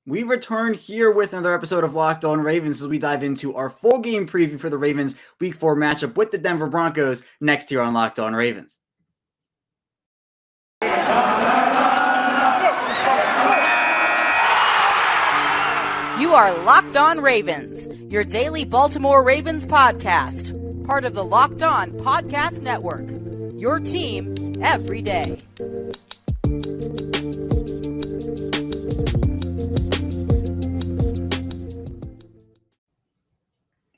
We return here with another episode of Locked On Ravens as we dive into our full game preview for the Ravens Week 4 matchup with the Denver Broncos next here on Locked On Ravens. You are Locked On Ravens, your daily Baltimore Ravens podcast, part of the Locked On Podcast Network, your team every day.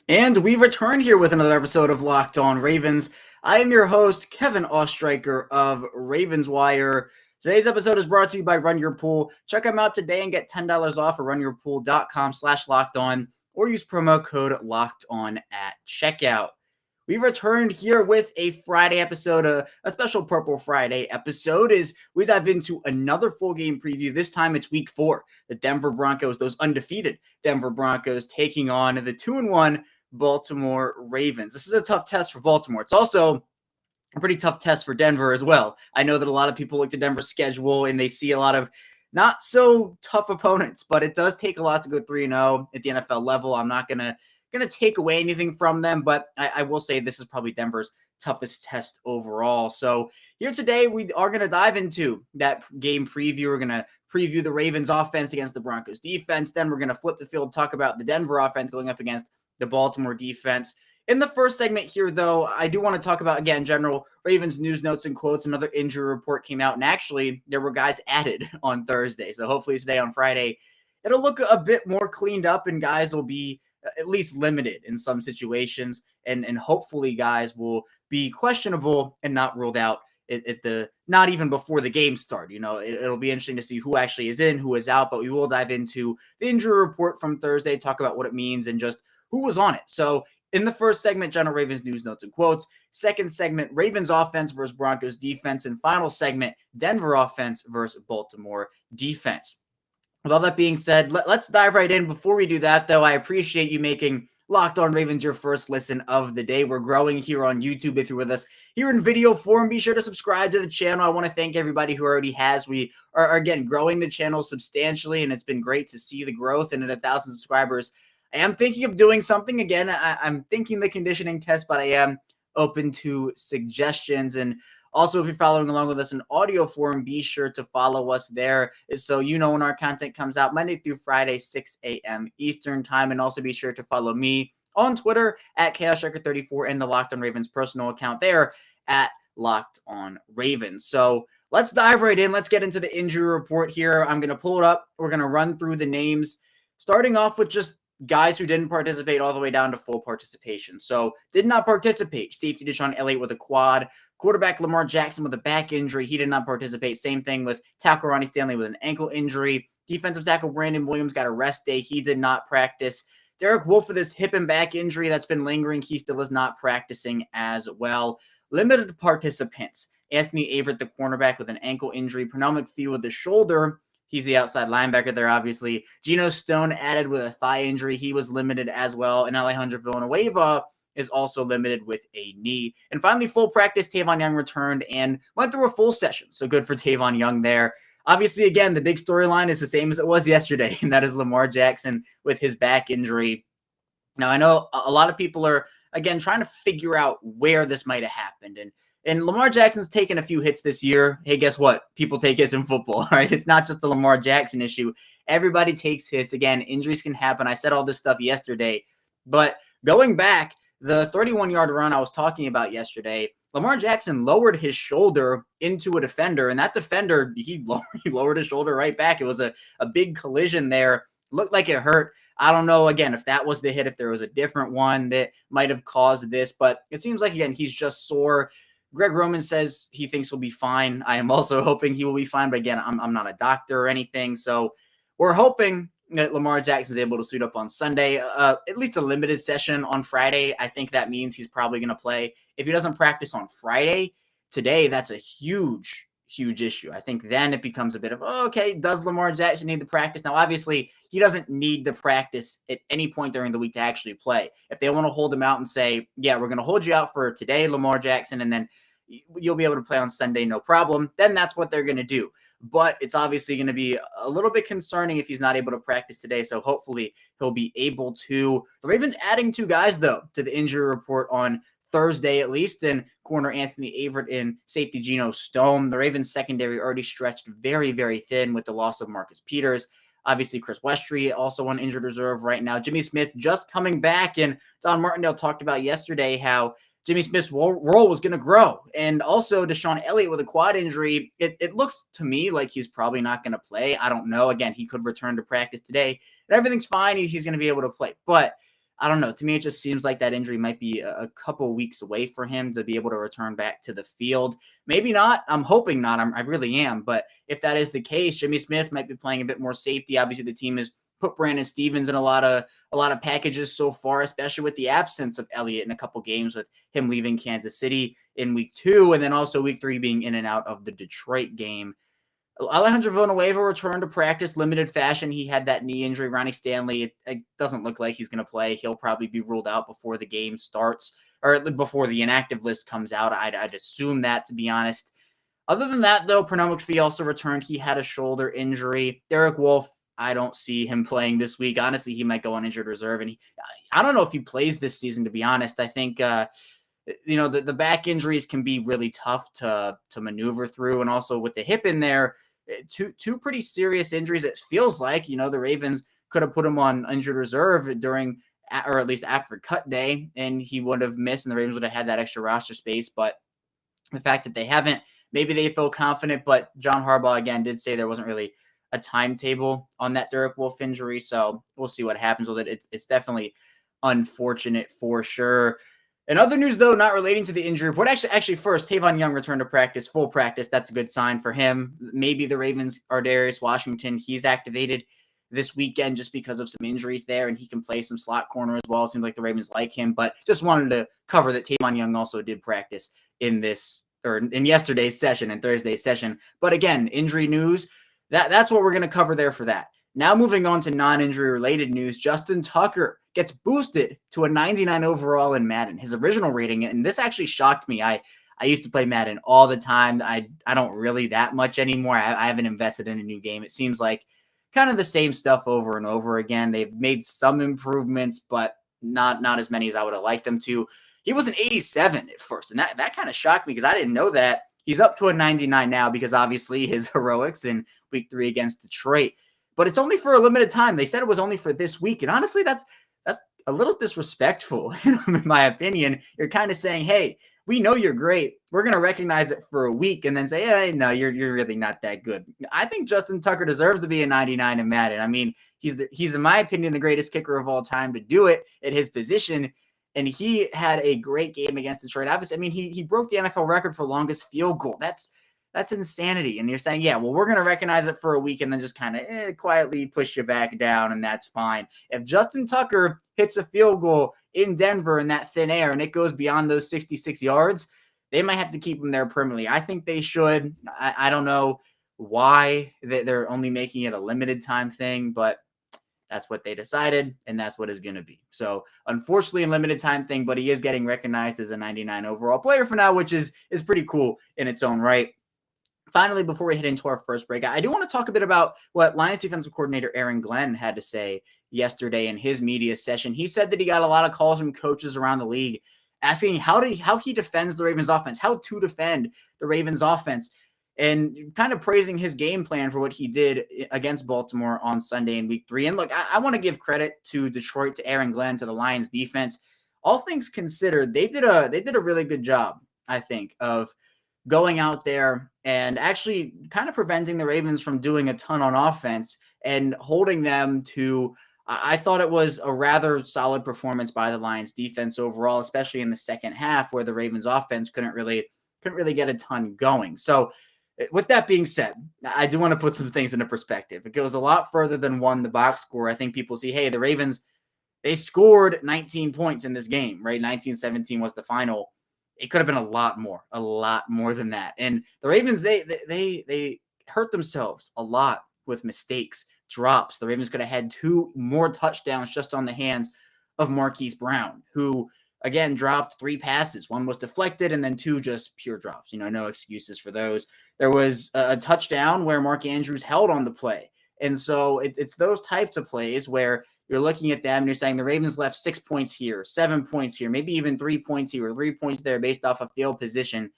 And we return here with another episode of Locked On Ravens. I am your host, Kevin Ostreicher of Ravens Wire. Today's episode is brought to you by Run Your Pool. Check them out today and get $10 off at runyourpool.com/lockedon or use promo code LOCKEDON at checkout. We returned here with a Friday episode, a special Purple Friday episode, as we dive into another full game preview. This time it's Week 4. The Denver Broncos, those undefeated Denver Broncos, taking on the 2-1 Baltimore Ravens. This is a tough test for Baltimore. It's also a pretty tough test for Denver as well. I know that a lot of people look at Denver's schedule and they see a lot of not so tough opponents, but it does take a lot to go 3-0 at the NFL level. I'm not gonna take away anything from them, but I will say this is probably Denver's toughest test overall. So here today, we are going to dive into that game preview. We're going to preview the Ravens offense against the Broncos defense. Then we're going to flip the field, talk about the Denver offense going up against the Baltimore defense. In the first segment here, though, I do want to talk about, again, general Ravens news, notes, and quotes. Another injury report came out, and actually there were guys added on Thursday. So hopefully today on Friday, it'll look a bit more cleaned up and guys will be at least limited in some situations. And hopefully guys will be questionable and not ruled out not even before the game start. You know, it'll be interesting to see who actually is in, who is out, but we will dive into the injury report from Thursday, talk about what it means and just who was on it. So in the first segment, general Ravens news, notes, and quotes. Second segment, Ravens offense versus Broncos defense. And final segment, Denver offense versus Baltimore defense. With all that being said, let's dive right in. Before we do that, though, I appreciate you making Locked On Ravens your first listen of the day. We're growing here on YouTube. If you're with us here in video form, be sure to subscribe to the channel. I want to thank everybody who already has. We are again, growing the channel substantially, and it's been great to see the growth. And at 1,000 subscribers, I am thinking of doing something again. I'm thinking the conditioning test, but I am open to suggestions. And also, if you're following along with us in audio form, be sure to follow us there so you know when our content comes out Monday through Friday, 6 a.m. Eastern time. And also be sure to follow me on Twitter at ChaosStriker34 and the Locked On Ravens personal account there at Locked On Ravens. So let's dive right in. Let's get into the injury report here. I'm going to pull it up. We're going to run through the names, starting off with just guys who didn't participate all the way down to full participation. So did not participate. Safety Deshaun Elliott with a quad. Quarterback Lamar Jackson with a back injury. He did not participate. Same thing with tackle Ronnie Stanley with an ankle injury. Defensive tackle Brandon Williams got a rest day. He did not practice. Derek Wolfe with his hip and back injury that's been lingering. He still is not practicing as well. Limited participants. Anthony Averett, the cornerback, with an ankle injury. Pernell McPhee with the shoulder. He's the outside linebacker there, obviously. Geno Stone added with a thigh injury. He was limited as well. And Alejandro Villanueva is also limited with a knee. And finally, full practice, Tavon Young returned and went through a full session. So good for Tavon Young there. Obviously, again, the big storyline is the same as it was yesterday, and that is Lamar Jackson with his back injury. Now, I know a lot of people are, again, trying to figure out where this might have happened. And Lamar Jackson's taken a few hits this year. Hey, guess what? People take hits in football, right? It's not just the Lamar Jackson issue. Everybody takes hits. Again, injuries can happen. I said all this stuff yesterday. But going back, the 31-yard run I was talking about yesterday, Lamar Jackson lowered his shoulder into a defender, and that defender, he lowered his shoulder right back. It was a big collision there. Looked like it hurt. I don't know, again, if that was the hit, if there was a different one that might have caused this, but it seems like, again, he's just sore. Greg Roman says he thinks he'll be fine. I am also hoping he will be fine, but again, I'm not a doctor or anything, so we're hoping that Lamar Jackson is able to suit up on Sunday, at least a limited session on Friday. I think that means he's probably going to play. If he doesn't practice on Friday, today, that's a huge issue. I think then it becomes a bit of, okay, does Lamar Jackson need the practice? Now, obviously, he doesn't need the practice at any point during the week to actually play. If they want to hold him out and say, yeah, we're going to hold you out for today, Lamar Jackson, and then you'll be able to play on Sunday, no problem. Then that's what they're going to do. But it's obviously going to be a little bit concerning if he's not able to practice today. So hopefully he'll be able to. The Ravens adding 2 guys, though, to the injury report on Thursday, at least, in corner Anthony Averett and safety Geno Stone. The Ravens secondary already stretched very, very thin with the loss of Marcus Peters. Obviously, Chris Westry also on injured reserve right now. Jimmy Smith just coming back, and Don Martindale talked about yesterday how Jimmy Smith's role was going to grow. And also Deshaun Elliott with a quad injury, it looks to me like he's probably not going to play. I don't know. Again, he could return to practice today. And everything's fine. He's going to be able to play. But I don't know. To me, it just seems like that injury might be a couple weeks away for him to be able to return back to the field. Maybe not. I'm hoping not. I really am. But if that is the case, Jimmy Smith might be playing a bit more safety. Obviously, the team has put Brandon Stevens in a lot of packages so far, especially with the absence of Elliott in a couple games, with him leaving Kansas City in week 2, and then also week 3 being in and out of the Detroit game. Alejandro Villanueva returned to practice, limited fashion. He had that knee injury. Ronnie Stanley, it doesn't look like he's going to play. He'll probably be ruled out before the game starts, or before the inactive list comes out. I'd assume that, to be honest. Other than that, though, Pernell McPhee also returned. He had a shoulder injury. Derek Wolfe, I don't see him playing this week. Honestly, he might go on injured reserve, and I don't know if he plays this season, to be honest. I think the back injuries can be really tough to maneuver through, and also with the hip in there, two pretty serious injuries. It feels like, the Ravens could have put him on injured reserve during, or at least after cut day, and he would have missed, and the Ravens would have had that extra roster space. But the fact that they haven't, maybe they feel confident, but John Harbaugh, again, did say there wasn't really a timetable on that Derek Wolfe injury, so we'll see what happens with it. It's definitely unfortunate for sure. In other news, though, not relating to the injury report, actually first, Tavon Young returned to practice, full practice. That's a good sign for him. Maybe the Ravens are Darius Washington. He's activated this weekend just because of some injuries there, and he can play some slot corner as well. It seems like the Ravens like him, but just wanted to cover that Tavon Young also did practice in yesterday's session and Thursday's session. But again, injury news, that's what we're going to cover there for that. Now moving on to non-injury related news, Justin Tucker gets boosted to a 99 overall in Madden. His original rating, and this actually shocked me. I used to play Madden all the time. I don't really that much anymore. I haven't invested in a new game. It seems like kind of the same stuff over and over again. They've made some improvements, but not as many as I would have liked them to. He was an 87 at first, and that kind of shocked me because I didn't know that. He's up to a 99 now because obviously his heroics in week 3 against Detroit. But it's only for a limited time. They said it was only for this week. And honestly, that's a little disrespectful, in my opinion. You're kind of saying, hey, we know you're great. We're going to recognize it for a week and then say, hey, no, you're really not that good. I think Justin Tucker deserves to be a 99 in Madden. I mean, he's in my opinion, the greatest kicker of all time to do it at his position. And he had a great game against Detroit. Obviously, I mean, he broke the NFL record for longest field goal. That's insanity. And you're saying, yeah, well, we're going to recognize it for a week and then just kind of quietly push you back down, and that's fine. If Justin Tucker hits a field goal in Denver in that thin air and it goes beyond those 66 yards, they might have to keep him there permanently. I think they should. I don't know why they're only making it a limited time thing, but that's what they decided, and that's what it's going to be. So, unfortunately, a limited time thing, but he is getting recognized as a 99 overall player for now, which is pretty cool in its own right. Finally, before we head into our first break, I do want to talk a bit about what Lions defensive coordinator Aaron Glenn had to say yesterday in his media session. He said that he got a lot of calls from coaches around the league asking how he defends the Ravens offense, how to defend the Ravens offense, and kind of praising his game plan for what he did against Baltimore on Sunday in week 3. And look, I want to give credit to Detroit, to Aaron Glenn, to the Lions defense. All things considered, they did a really good job, I think, of going out there and actually kind of preventing the Ravens from doing a ton on offense and holding them to, I thought it was a rather solid performance by the Lions defense overall, especially in the second half where the Ravens offense couldn't really get a ton going. So with that being said, I do want to put some things into perspective. It goes a lot further than the box score. I think people see, hey, the Ravens, they scored 19 points in this game, right? 19-17 was the final. It could have been a lot more than that. And the Ravens, they hurt themselves a lot with mistakes, drops. The Ravens could have had 2 more touchdowns just on the hands of Marquis Brown, who again, dropped 3 passes. 1 was deflected and then 2 just pure drops. No excuses for those. There was a touchdown where Mark Andrews held on the play. And so it's those types of plays where you're looking at them and you're saying the Ravens left 6 points here, 7 points here, maybe even 3 points here, or 3 points there based off of field position.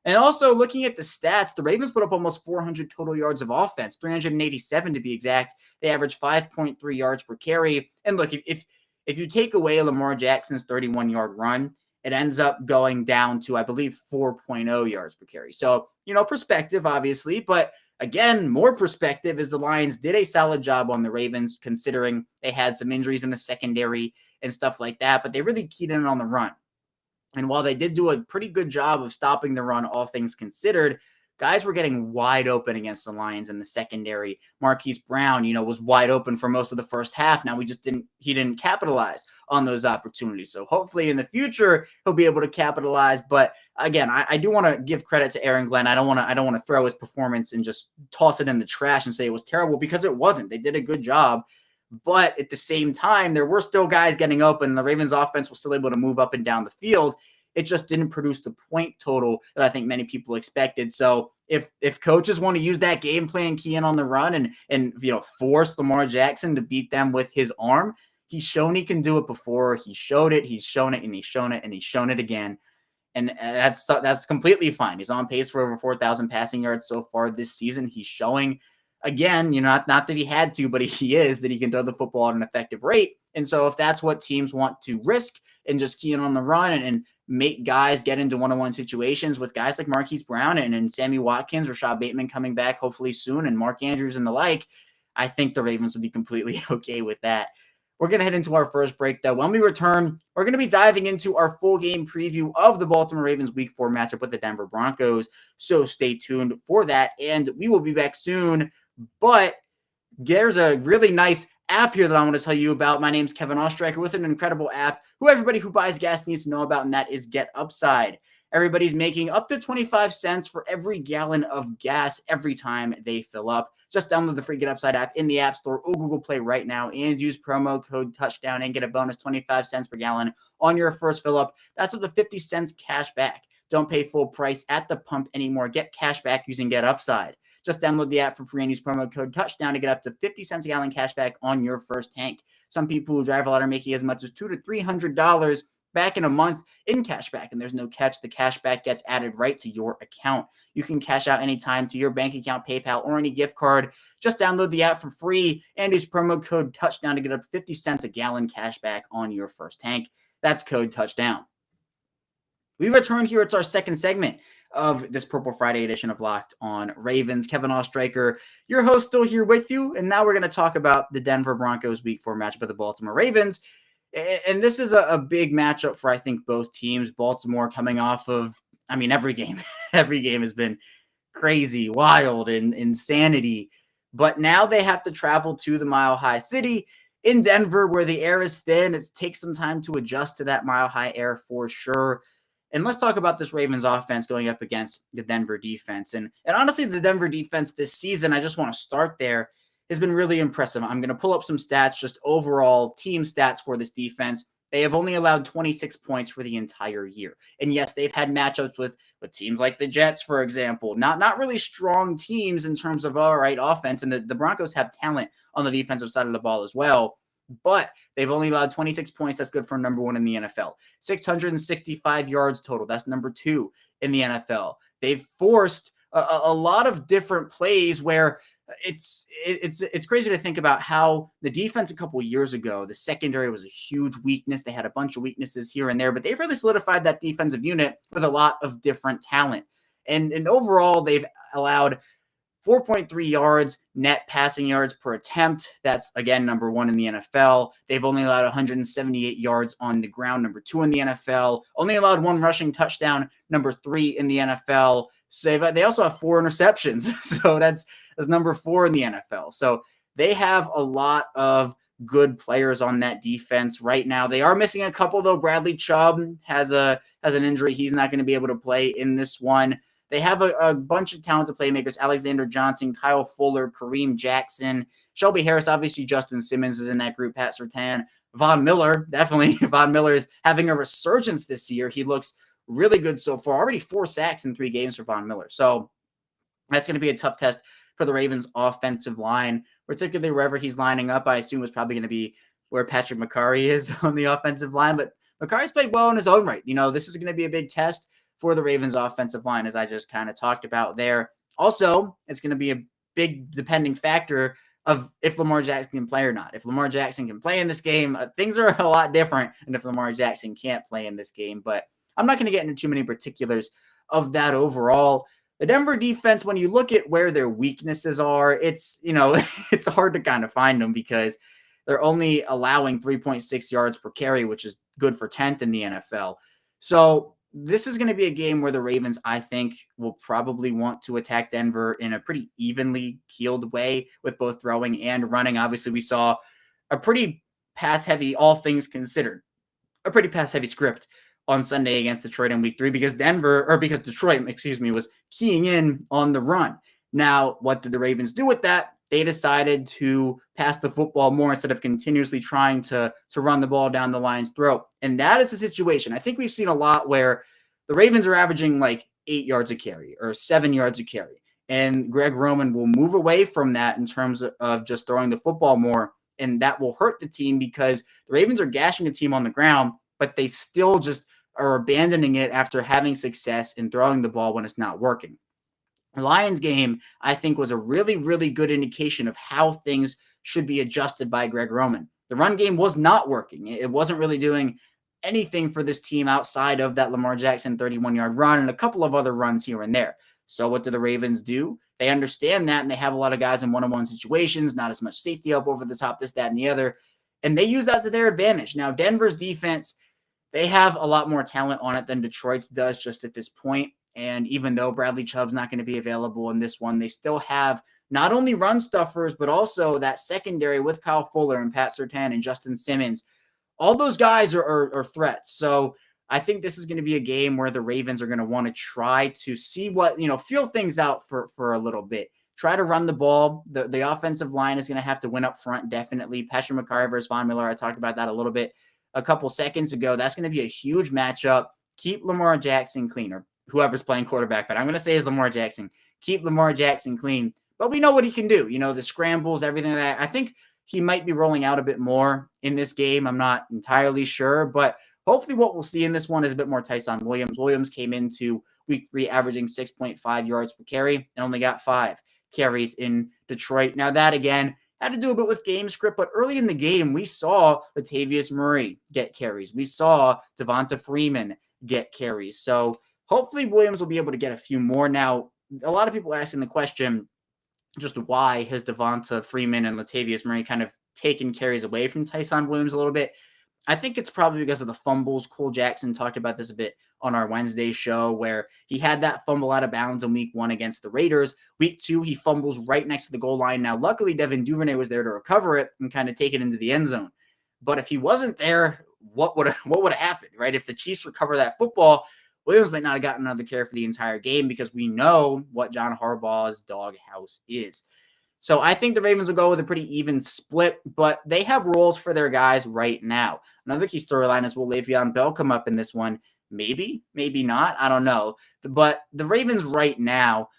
And also looking at the stats, the Ravens put up almost 400 total yards of offense, 387 to be exact. They averaged 5.3 yards per carry. And look, if you take away Lamar Jackson's 31-yard run, it ends up going down to, I believe, 4.0 yards per carry. So, perspective, obviously, but again, more perspective is the Lions did a solid job on the Ravens, considering they had some injuries in the secondary and stuff like that, but they really keyed in on the run. And while they did do a pretty good job of stopping the run, all things considered, guys were getting wide open against the Lions in the secondary. Marquis Brown, was wide open for most of the first half. Now he didn't capitalize on those opportunities. So hopefully in the future he'll be able to capitalize. But again, I do want to give credit to Aaron Glenn. I don't want to throw his performance and just toss it in the trash and say it was terrible, because it wasn't. They did a good job. But at the same time, there were still guys getting open, and the Ravens offense was still able to move up and down the field. It just didn't produce the point total that I think many people expected. So if coaches want to use that game plan, key in on the run and force Lamar Jackson to beat them with his arm, he's shown he can do it before. He showed it. He's shown it, and he's shown it, and he's shown it again. And that's completely fine. He's on pace for over 4,000 passing yards so far this season. He's showing, again, not that he had to, but he is, that he can throw the football at an effective rate. And so if that's what teams want to risk and just key in on the run and make guys get into one-on-one situations with guys like Marquis Brown and Sammy Watkins, Rashad Bateman coming back hopefully soon, and Mark Andrews and the like, I think the Ravens would be completely okay with that. We're going to head into our first break, though. When we return, we're going to be diving into our full game preview of the Baltimore Ravens Week 4 matchup with the Denver Broncos. So stay tuned for that, and we will be back soon. But there's a really nice app here that I want to tell you about. My name's Kevin Ostreicher with an incredible app who everybody who buys gas needs to know about, and that is Get Upside. Everybody's making up to 25 cents for every gallon of gas every time they fill up. Just download the free Get Upside app in the App Store or Google Play right now and use promo code Touchdown and get a bonus 25 cents per gallon on your first fill up. That's up to 50 cents cash back. Don't pay full price at the pump anymore. Get cash back using Get Upside. Just download the app for free and use promo code Touchdown to get up to 50 cents a gallon cash back on your first tank. Some people who drive a lot are making as much as $200 to $300 back in a month in cash back, and there's no catch. The cash back gets added right to your account. You can cash out anytime to your bank account, PayPal, or any gift card. Just download the app for free and use promo code Touchdown to get up to 50 cents a gallon cash back on your first tank. That's code Touchdown. We return here. It's our second segment of this Purple Friday edition of Locked on Ravens. Kevin Ostreicher, your host, still here with you. And now we're going to talk about the Denver Broncos Week 4 matchup with the Baltimore Ravens. And this is a big matchup for, I think, both teams. Baltimore coming off of, every game. Every game has been crazy, wild, and insanity. But now they have to travel to the Mile High City in Denver, where the air is thin. It takes some time to adjust to that Mile High air for sure. And let's talk about this Ravens offense going up against the Denver defense. And honestly, the Denver defense this season, I just want to start there, has been really impressive. I'm going to pull up some stats, just overall team stats for this defense. They have only allowed 26 points for the entire year. And yes, they've had matchups with teams like the Jets, for example. Not really strong teams in terms of, all right, offense. And the Broncos have talent on the defensive side of the ball as well. But they've only allowed 26 points. That's good for number 1 in the NFL. 665 yards total. That's number 2 in the NFL. They've forced a lot of different plays where it's crazy to think about how the defense a couple of years ago, the secondary was a huge weakness. They had a bunch of weaknesses here and there, but they've really solidified that defensive unit with a lot of different talent. And overall, they've allowed 4.3 yards net passing yards per attempt. That's, again, number 1 in the NFL. They've only allowed 178 yards on the ground, number 2 in the NFL. Only allowed 1 rushing touchdown, number 3 in the NFL. So they also have 4 interceptions. So that's number 4 in the NFL. So they have a lot of good players on that defense right now. They are missing a couple, though. Bradley Chubb has an injury. He's not going to be able to play in this one. They have a bunch of talented playmakers: Alexander Johnson, Kyle Fuller, Kareem Jackson, Shelby Harris. Obviously, Justin Simmons is in that group. Pat Surtain, Von Miller, definitely. Von Miller is having a resurgence this year. He looks really good so far. Already 4 sacks in 3 games for Von Miller. So that's going to be a tough test for the Ravens offensive line, particularly wherever he's lining up. I assume it's probably going to be where Patrick McCurry is on the offensive line, but McCurry's played well in his own right. This is going to be a big test for the Ravens offensive line, as I just kind of talked about there. Also, it's going to be a big depending factor of if Lamar Jackson can play or not. If Lamar Jackson can play in this game, things are a lot different than if Lamar Jackson can't play in this game, but I'm not going to get into too many particulars of that overall. The Denver defense, when you look at where their weaknesses are, it's it's hard to kind of find them because they're only allowing 3.6 yards per carry, which is good for 10th in the NFL. So this is going to be a game where the Ravens, I think, will probably want to attack Denver in a pretty evenly keeled way with both throwing and running. Obviously, we saw a pretty pass-heavy, all things considered, a pretty pass-heavy script on Sunday against Detroit in week 3 because Detroit, was keying in on the run. Now, what did the Ravens do with that? They decided to pass the football more instead of continuously trying to run the ball down the line's throat. And that is the situation. I think we've seen a lot where the Ravens are averaging like 8 yards a carry or 7 yards a carry. And Greg Roman will move away from that in terms of just throwing the football more. And that will hurt the team because the Ravens are gashing the team on the ground, but they still just are abandoning it after having success in throwing the ball when it's not working. The Lions game, I think, was a really, really good indication of how things should be adjusted by Greg Roman. The run game was not working. It wasn't really doing anything for this team outside of that Lamar Jackson 31-yard run and a couple of other runs here and there. So what do the Ravens do? They understand that, and they have a lot of guys in one-on-one situations, not as much safety help over the top, this, that, and the other, and they use that to their advantage. Now, Denver's defense, they have a lot more talent on it than Detroit's does just at this point. And even though Bradley Chubb's not going to be available in this one, they still have not only run stuffers, but also that secondary with Kyle Fuller and Pat Surtain and Justin Simmons. All those guys are threats. So I think this is going to be a game where the Ravens are going to want to try to see what, feel things out for a little bit. Try to run the ball. The offensive line is going to have to win up front, definitely. Patrick McCurry versus Von Miller, I talked about that a little bit a couple seconds ago. That's going to be a huge matchup. Keep Lamar Jackson clean, or whoever's playing quarterback, but I'm going to say is Lamar Jackson. Keep Lamar Jackson clean. But we know what he can do. The scrambles, everything like that. I think he might be rolling out a bit more in this game. I'm not entirely sure, but hopefully what we'll see in this one is a bit more Tyson Williams. Williams came into week 3 averaging 6.5 yards per carry and only got 5 carries in Detroit. Now that, again, had to do a bit with game script, but early in the game, we saw Latavius Murray get carries. We saw Devonta Freeman get carries. So hopefully Williams will be able to get a few more. Now, a lot of people are asking the question, just why has Devonta Freeman and Latavius Murray kind of taken carries away from Tyson Williams a little bit? I think it's probably because of the fumbles. Cole Jackson talked about this a bit on our Wednesday show where he had that fumble out of bounds in week 1 against the Raiders. Week 2, he fumbles right next to the goal line. Now, luckily, Devin Duvernay was there to recover it and kind of take it into the end zone. But if he wasn't there, what would have happened, right? If the Chiefs recover that football, Williams might not have gotten another carry for the entire game because we know what John Harbaugh's doghouse is. So I think the Ravens will go with a pretty even split, but they have roles for their guys right now. Another key storyline is will Le'Veon Bell come up in this one? Maybe, maybe not. I don't know. But the Ravens right now,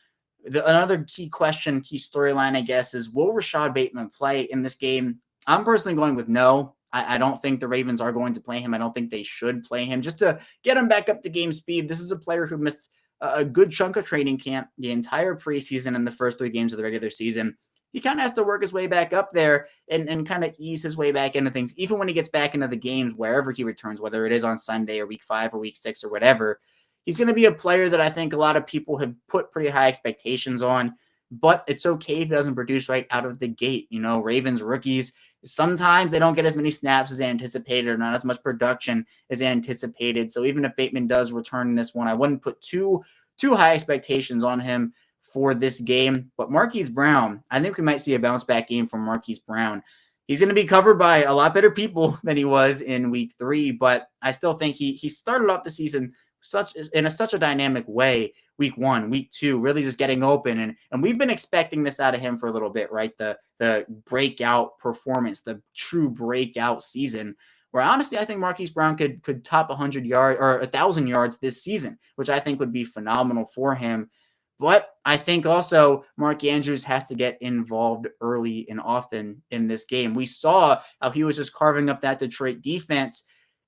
another key question, key storyline, I guess, is will Rashad Bateman play in this game? I'm personally going with no. I don't think the Ravens are going to play him. I don't think they should play him just to get him back up to game speed. This is a player who missed a good chunk of training camp, the entire preseason and the first 3 games of the regular season. He kind of has to work his way back up there and kind of ease his way back into things. Even when he gets back into the games, wherever he returns, whether it is on Sunday or week 5 or week 6 or whatever, he's going to be a player that I think a lot of people have put pretty high expectations on, but it's okay if he doesn't produce right out of the gate. Ravens rookies, sometimes they don't get as many snaps as anticipated or not as much production as anticipated. So even if Bateman does return in this one, I wouldn't put too high expectations on him for this game. But Marquis Brown, I think we might see a bounce back game from Marquis Brown. He's going to be covered by a lot better people than he was in week 3, but I still think he started off the season such a dynamic way week 1, week 2, really just getting open. And we've been expecting this out of him for a little bit, right? The breakout performance, the true breakout season, where honestly, I think Marquis Brown could top 100 yards or 1,000 yards this season, which I think would be phenomenal for him. But I think also Mark Andrews has to get involved early and often in this game. We saw how he was just carving up that Detroit defense,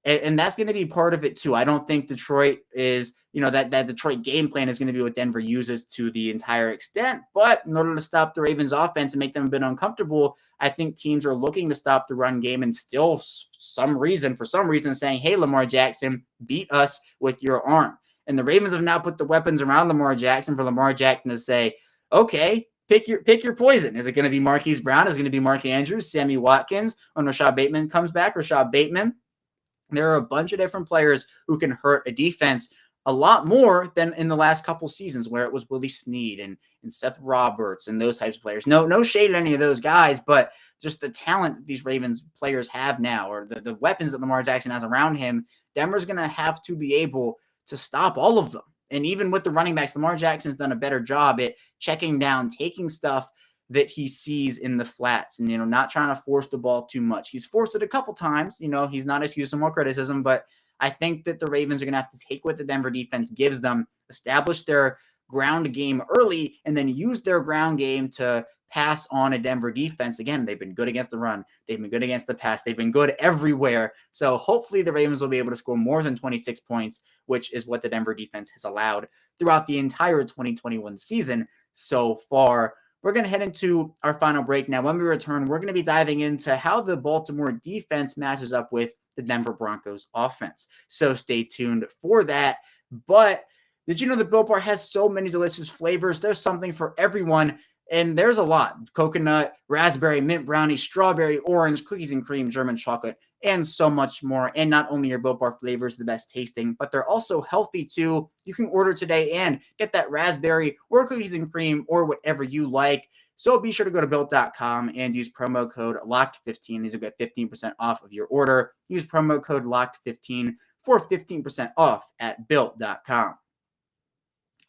and that's going to be part of it too. I don't think Detroit is, that Detroit game plan is going to be what Denver uses to the entire extent. But in order to stop the Ravens offense and make them a bit uncomfortable, I think teams are looking to stop the run game and still for some reason saying, hey, Lamar Jackson, beat us with your arm. And the Ravens have now put the weapons around Lamar Jackson for Lamar Jackson to say, okay, pick your poison. Is it going to be Marquise Brown? Is it going to be Mark Andrews, Sammy Watkins, when Rashad Bateman comes back? Rashad Bateman. There are a bunch of different players who can hurt a defense a lot more than in the last couple seasons where it was Willie Snead and Seth Roberts and those types of players. No shade at any of those guys, but just the talent that these Ravens players have now, or the weapons that Lamar Jackson has around him, Denver's going to have to be able to stop all of them. And even with the running backs, Lamar Jackson's done a better job at checking down, taking stuff that he sees in the flats and, not trying to force the ball too much. He's forced it a couple times. He's not excused some more criticism, but I think that the Ravens are going to have to take what the Denver defense gives them, establish their ground game early, and then use their ground game to pass on a Denver defense. Again, they've been good against the run. They've been good against the pass. They've been good everywhere. So hopefully the Ravens will be able to score more than 26 points, which is what the Denver defense has allowed throughout the entire 2021 season so far. We're going to head into our final break now. When we return, we're going to be diving into how the Baltimore defense matches up with the Denver Broncos offense. So stay tuned for that. But did you know that Built Bar has so many delicious flavors? There's something for everyone. And there's a lot: coconut, raspberry, mint brownie, strawberry, orange, cookies and cream, German chocolate, and so much more. And not only are Built Bar flavors the best tasting, but they're also healthy too. You can order today and get that raspberry or cookies and cream or whatever you like. So be sure to go to Built.com and use promo code LOCKED15 and you'll get 15% off of your order. Use promo code LOCKED15 for 15% off at Built.com.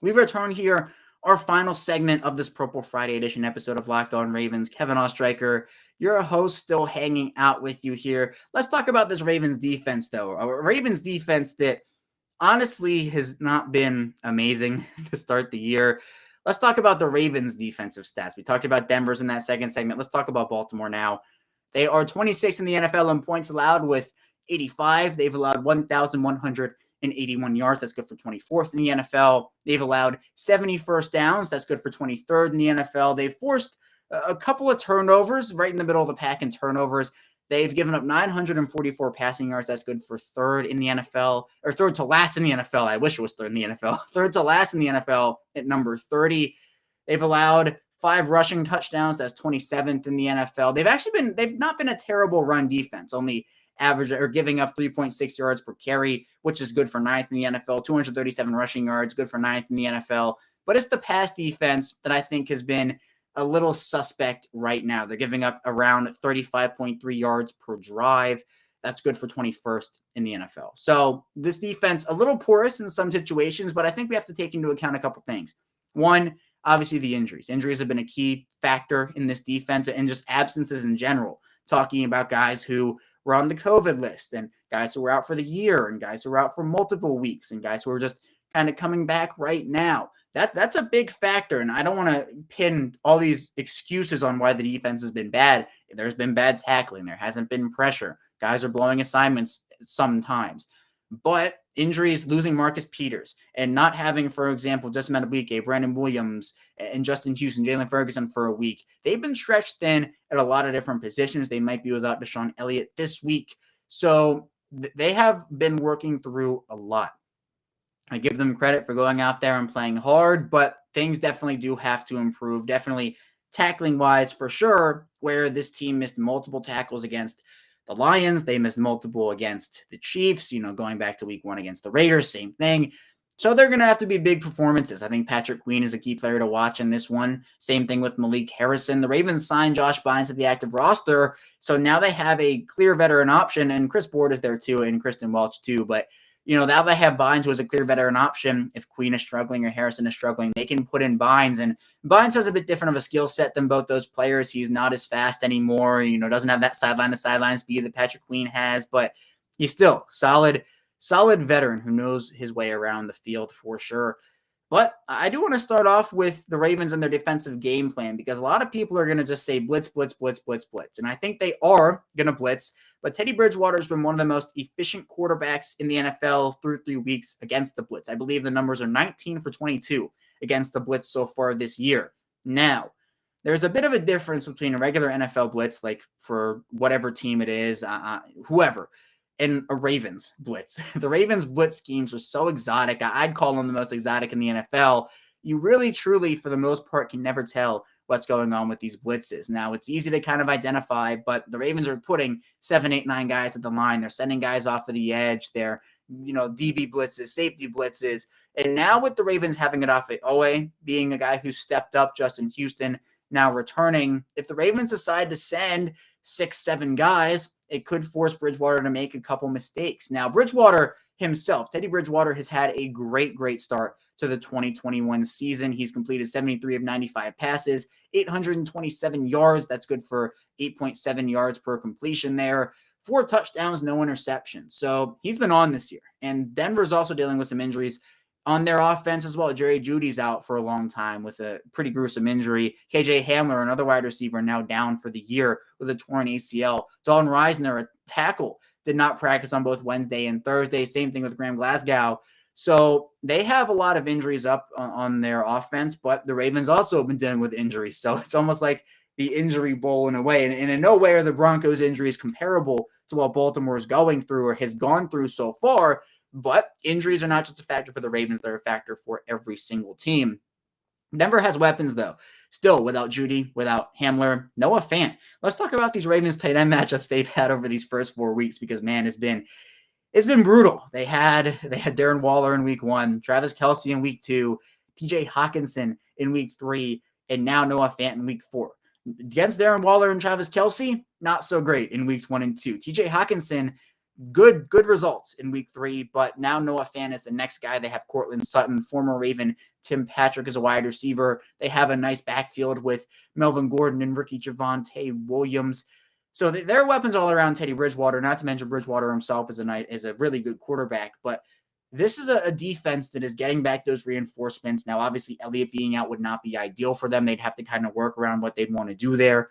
We return here. Our final segment of this Purple Friday edition episode of Locked On Ravens. Kevin Ostreicher, your host, still hanging out with you here. Let's talk about this Ravens defense, though. A Ravens defense that honestly has not been amazing to start the year. Let's talk about the Ravens defensive stats. We talked about Denver's in that second segment. Let's talk about Baltimore now. They are 26th in the NFL in points allowed with 85. They've allowed 1,181 yards. That's good for 24th in the NFL. They've allowed 70 first downs. That's good for 23rd in the NFL. They've forced a couple of turnovers right in the middle of the pack in turnovers. They've given up 944 passing yards. That's good for third in the NFL, or third to last in the NFL. I wish it was third in the NFL. Third to last in the NFL at number 30. They've allowed 5 rushing touchdowns. That's 27th in the NFL. They've not been a terrible run defense, only average or giving up 3.6 yards per carry, which is good for 9th in the NFL. 237 rushing yards, good for 9th in the NFL. But it's the pass defense that I think has been a little suspect right now. They're giving up around 35.3 yards per drive. That's good for 21st in the NFL. So this defense, a little porous in some situations, but I think we have to take into account a couple things. One, obviously the injuries. Injuries have been a key factor in this defense and just absences in general. Talking about guys who were on the COVID list and guys who were out for the year and guys who were out for multiple weeks and guys who are just kind of coming back right now. That's a big factor, and I don't want to pin all these excuses on why the defense has been bad. There's been bad tackling. There hasn't been pressure. Guys are blowing assignments sometimes. But injuries, losing Marcus Peters, and not having, for example, Justin Madubuike, Brandon Williams, and Justin Houston, Jalen Ferguson for a week. They've been stretched thin at a lot of different positions. They might be without Deshaun Elliott this week. So they have been working through a lot. I give them credit for going out there and playing hard, but things definitely do have to improve. Definitely tackling-wise for sure, where this team missed multiple tackles against the Lions. They missed multiple against the Chiefs, going back to week 1 against the Raiders, same thing. So they're going to have to be big performances. I think Patrick Queen is a key player to watch in this one. Same thing with Malik Harrison. The Ravens signed Josh Bynes to the active roster, so now they have a clear veteran option, and Chris Board is there too, and Kristen Welch too, but Now they have Bynes, who is a clear veteran option. If Queen is struggling or Harrison is struggling, they can put in Bynes. And Bynes has a bit different of a skill set than both those players. He's not as fast anymore, doesn't have that sideline-to-sideline speed that Patrick Queen has, but he's still solid veteran who knows his way around the field for sure. But I do want to start off with the Ravens and their defensive game plan, because a lot of people are going to just say blitz, blitz, blitz, blitz, blitz. And I think they are going to blitz, but Teddy Bridgewater has been one of the most efficient quarterbacks in the NFL through 3 weeks against the blitz. I believe the numbers are 19 for 22 against the blitz so far this year. Now, there's a bit of a difference between a regular NFL blitz, like for whatever team it is, whoever, and a Ravens blitz. The Ravens blitz schemes are so exotic. I'd call them the most exotic in the NFL. You really, truly, for the most part, can never tell what's going on with these blitzes. Now, it's easy to kind of identify, but the Ravens are putting 7, 8, 9 guys at the line. They're sending guys off of the edge. They're, DB blitzes, safety blitzes. And now with the Ravens having it off at Owe, being a guy who stepped up, Justin Houston, now returning, if the Ravens decide to send 6, 7 guys, it could force Bridgewater to make a couple mistakes. Now, Bridgewater himself, Teddy Bridgewater, has had a great start to the 2021 season. He's completed 73 of 95 passes, 827 yards. That's good for 8.7 yards per completion there. 4 touchdowns, no interceptions. So he's been on this year. And Denver's also dealing with some injuries on their offense as well. Jerry Jeudy's out for a long time with a pretty gruesome injury. KJ Hamler, another wide receiver, now down for the year with a torn ACL. Dalton Reisner, a tackle, did not practice on both Wednesday and Thursday. Same thing with Graham Glasgow. So they have a lot of injuries up on their offense, but the Ravens also have been dealing with injuries. So it's almost like the injury bowl in a way. And in no way are the Broncos' injuries comparable to what Baltimore is going through or has gone through so far. But injuries are not just a factor for the Ravens. They're a factor for every single team. Denver has weapons, though. Still, without Jeudy, without Hamler, Noah Fant. Let's talk about these Ravens tight end matchups they've had over these first 4 weeks, because, man, it's been brutal. They had Darren Waller in week 1, Travis Kelce in week 2, TJ Hawkinson in week 3, and now Noah Fant in week 4. Against Darren Waller and Travis Kelce, not so great in weeks 1 and 2. TJ Hawkinson, good results in week 3, but now Noah Fant is the next guy. They have Cortland Sutton, former Raven. Tim Patrick is a wide receiver. They have a nice backfield with Melvin Gordon and rookie Javonte Williams. So their weapons all around Teddy Bridgewater, not to mention Bridgewater himself is a really good quarterback. But this is a defense that is getting back those reinforcements. Now, obviously, Elliott being out would not be ideal for them. They'd have to kind of work around what they'd want to do there.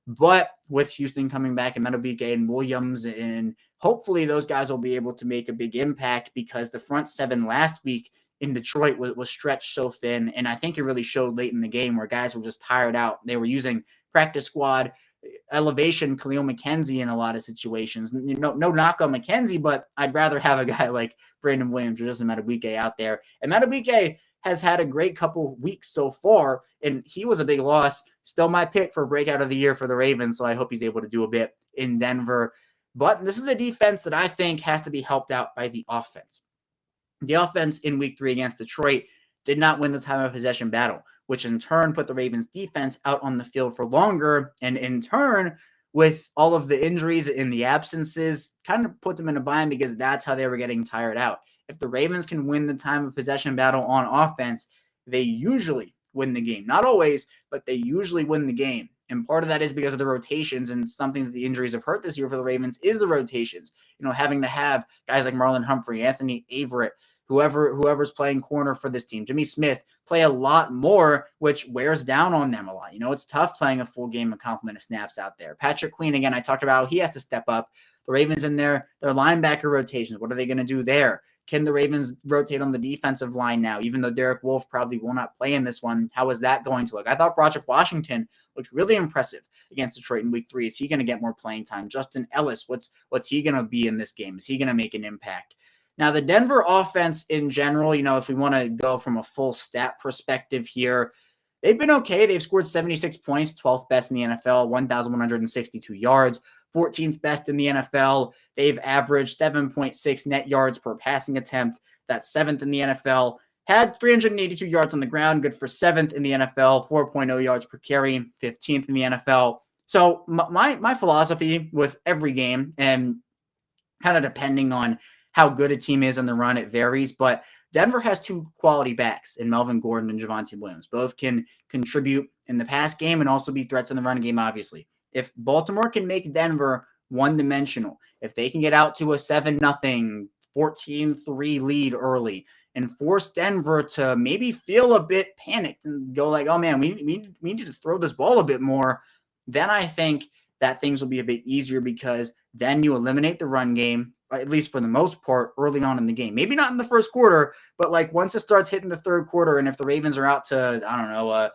But with Houston coming back and Meadowbeek and Williams, and hopefully those guys will be able to make a big impact, because the front 7 last week in Detroit was stretched so thin. And I think it really showed late in the game where guys were just tired out. They were using practice squad elevation Khalil McKenzie in a lot of situations. No knock on McKenzie, but I'd rather have a guy like Brandon Williams or just Meadowbeek out there. And Meadowbeek has had a great couple weeks so far, and he was a big loss. Still my pick for breakout of the year for the Ravens, so I hope he's able to do a bit in Denver. But this is a defense that I think has to be helped out by the offense. The offense in week 3 against Detroit did not win the time of possession battle, which in turn put the Ravens defense out on the field for longer, and in turn, with all of the injuries and the absences, kind of put them in a bind, because that's how they were getting tired out. If the Ravens can win the time of possession battle on offense, they usually win the game. Not always, but they usually win the game. And part of that is because of the rotations, and something that the injuries have hurt this year for the Ravens is the rotations. Having to have guys like Marlon Humphrey, Anthony Averett, whoever's playing corner for this team, Jimmy Smith, play a lot more, which wears down on them a lot. It's tough playing a full game of complement of snaps out there. Patrick Queen, again, I talked about how he has to step up. The Ravens in their linebacker rotations, what are they going to do there? Can the Ravens rotate on the defensive line now, even though Derek Wolfe probably will not play in this one? How is that going to look? I thought Broderick Washington looked really impressive against Detroit in week 3. Is he going to get more playing time? Justin Ellis, what's he going to be in this game? Is he going to make an impact? Now, the Denver offense in general, if we want to go from a full stat perspective here, they've been okay. They've scored 76 points, 12th best in the NFL, 1,162 yards, 14th best in the NFL. They've averaged 7.6 net yards per passing attempt. That's 7th in the NFL. Had 382 yards on the ground, good for 7th in the NFL, 4.0 yards per carry, 15th in the NFL. So my philosophy with every game, and kind of depending on how good a team is on the run. It varies, but Denver has two quality backs in Melvin Gordon and Javonte Williams. Both can contribute in the pass game and also be threats in the run game, obviously. If Baltimore can make Denver one-dimensional, if they can get out to a 7-0, 14-3 lead early and force Denver to maybe feel a bit panicked and go like, oh man, we need to throw this ball a bit more, then I think that things will be a bit easier because then you eliminate the run game, at least for the most part, early on in the game. Maybe not in the first quarter, but like once it starts hitting the third quarter, and if the Ravens are out to, I don't know, a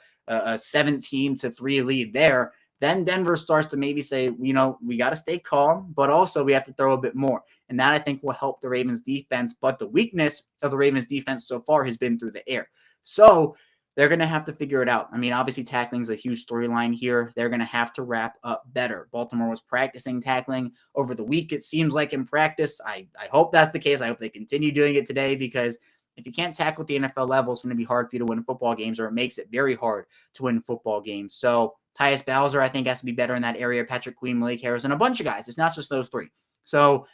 17-3 lead there, then Denver starts to maybe say, we got to stay calm, but also we have to throw a bit more. And that, I think, will help the Ravens defense. But the weakness of the Ravens defense so far has been through the air. So they're going to have to figure it out. I mean, obviously, tackling is a huge storyline here. They're going to have to wrap up better. Baltimore was practicing tackling over the week, it seems like, in practice. I hope that's the case. I hope they continue doing it today, because if you can't tackle at the NFL level, it's going to be hard for you to win football games, or it makes it very hard to win football games. So Tyus Bowser, I think, has to be better in that area. Patrick Queen, Malik Harris, and a bunch of guys. It's not just those three. So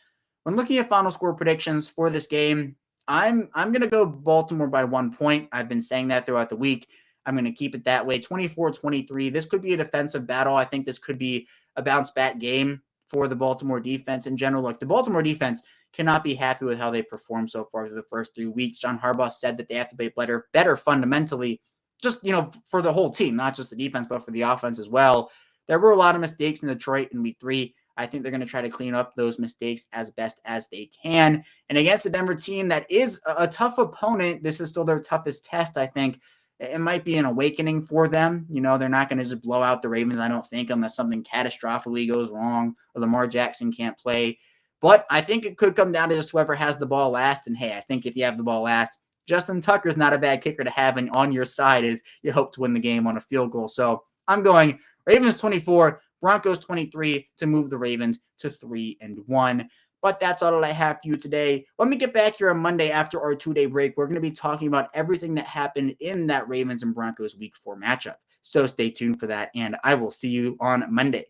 when looking at final score predictions for this game, I'm going to go Baltimore by 1 point. I've been saying that throughout the week. I'm going to keep it that way. 24-23. This could be a defensive battle. I think this could be a bounce back game for the Baltimore defense in general. Like, the Baltimore defense cannot be happy with how they performed so far through the first 3 weeks. John Harbaugh said that they have to be better fundamentally, just, for the whole team, not just the defense, but for the offense as well. There were a lot of mistakes in Detroit in week 3. I think they're going to try to clean up those mistakes as best as they can. And against the Denver team that is a tough opponent, this is still their toughest test, I think. It might be an awakening for them. They're not going to just blow out the Ravens, I don't think, unless something catastrophically goes wrong or Lamar Jackson can't play. But I think it could come down to just whoever has the ball last. And hey, I think if you have the ball last, Justin Tucker's not a bad kicker to have on your side as you hope to win the game on a field goal. So I'm going Ravens 24, Broncos 23 to move the Ravens to 3-1. But that's all I have for you today. When we get back here on Monday after our 2-day break, we're going to be talking about everything that happened in that Ravens and Broncos week 4 matchup. So stay tuned for that, and I will see you on Monday.